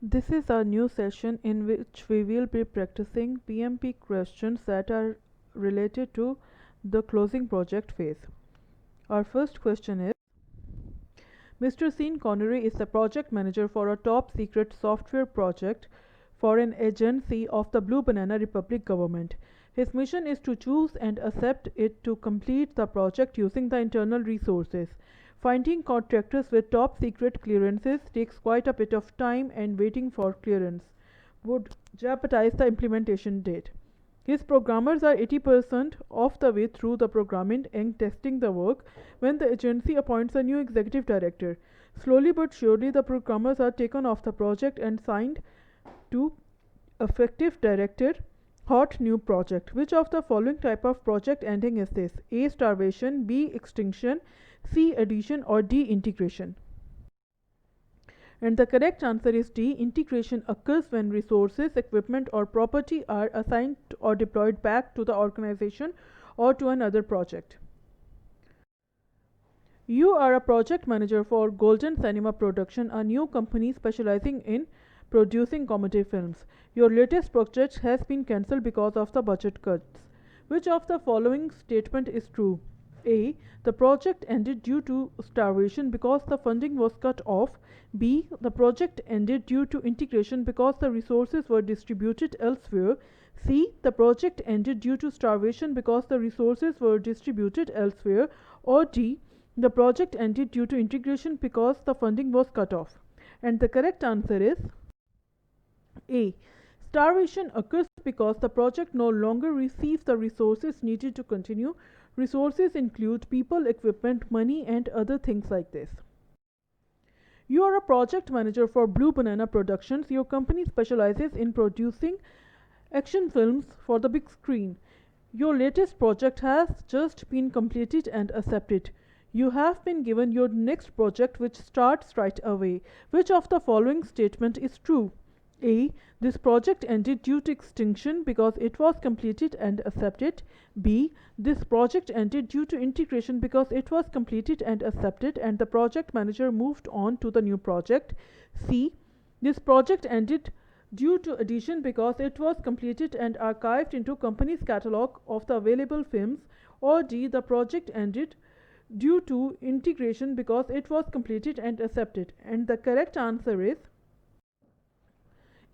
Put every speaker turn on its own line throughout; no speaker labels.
This is our new session in which we will be practicing PMP questions that are related to the closing project phase. Our first question is, Mr. Sean Connery is the project manager for a top secret software project for an agency of the Blue Banana Republic government. His mission is to choose and accept it to complete the project using the internal resources. Finding contractors with top secret clearances takes quite a bit of time, and waiting for clearance would jeopardize the implementation date. His programmers are 80% of the way through the programming and testing the work when the agency appoints a new executive director. Slowly but surely, the programmers are taken off the project and signed to effective director hot new project. Which of the following type of project ending is this? A. Starvation, B. Extinction, C. Addition, or D. Integration? And the correct answer is D. Integration occurs when resources, equipment, or property are assigned or deployed back to the organization or to another project. You are a project manager for Golden Cinema Production, a new company specializing in producing comedy films. Your latest project has been cancelled because of the budget cuts. Which of the following statement is true? A. The project ended due to starvation because the funding was cut off. B. The project ended due to integration because the resources were distributed elsewhere. C. The project ended due to starvation because the resources were distributed elsewhere. Or D. The project ended due to integration because the funding was cut off. And the correct answer is A. Starvation occurs because the project no longer receives the resources needed to continue. Resources include people, equipment, money, and other things like this. You are a project manager for Blue Banana Productions. Your company specializes in producing action films for the big screen. Your latest project has just been completed and accepted. You have been given your next project, which starts right away. Which of the following statement is true? A. This project ended due to extinction because it was completed and accepted. B. This project ended due to integration because it was completed and accepted and the project manager moved on to the new project. C. This project ended due to addition because it was completed and archived into company's catalog of the available films. Or D. The project ended due to integration because it was completed and accepted. And the correct answer is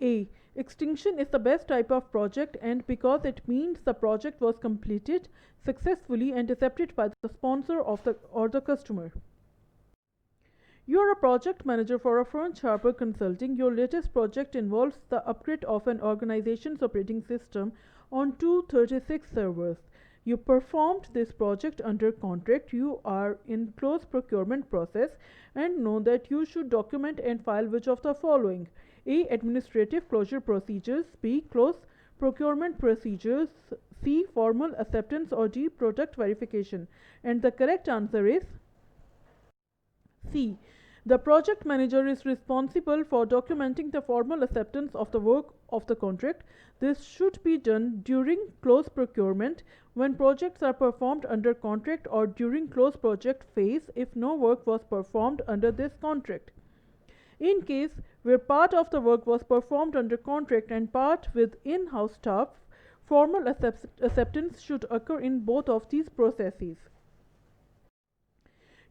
A. Extinction is the best type of project, and because it means the project was completed successfully and accepted by the sponsor of the customer. You are a project manager for a firm, Sharper Consulting. Your latest project involves the upgrade of an organization's operating system on 236 servers. You performed this project under contract. You are in close procurement process and know that you should document and file which of the following: A. Administrative closure procedures. B. Close procurement procedures. C. Formal acceptance. Or D. Product verification. And the correct answer is C. The project manager is responsible for documenting the formal acceptance of the work of the contract. This should be done during close procurement when projects are performed under contract or during close project phase if no work was performed under this contract. In case where part of the work was performed under contract and part with in-house staff, formal acceptance should occur in both of these processes.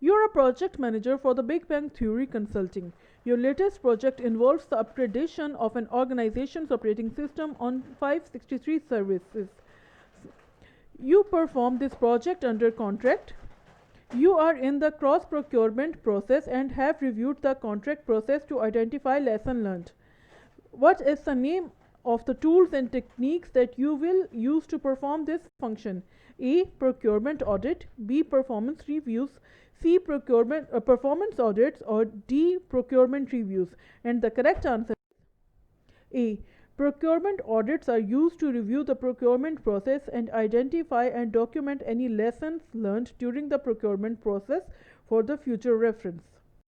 You are a project manager for the Big Bang Theory Consulting. Your latest project involves the upgradation of an organization's operating system on 563 services. You perform this project under contract. You are in the cross-procurement process and have reviewed the contract process to identify lesson learned. What is the name of the tools and techniques that you will use to perform this function? A. Procurement audit. B. Performance reviews. C. Performance audits. Or D. Procurement reviews. And the correct answer is A. Procurement audits are used to review the procurement process and identify and document any lessons learned during the procurement process for the future reference.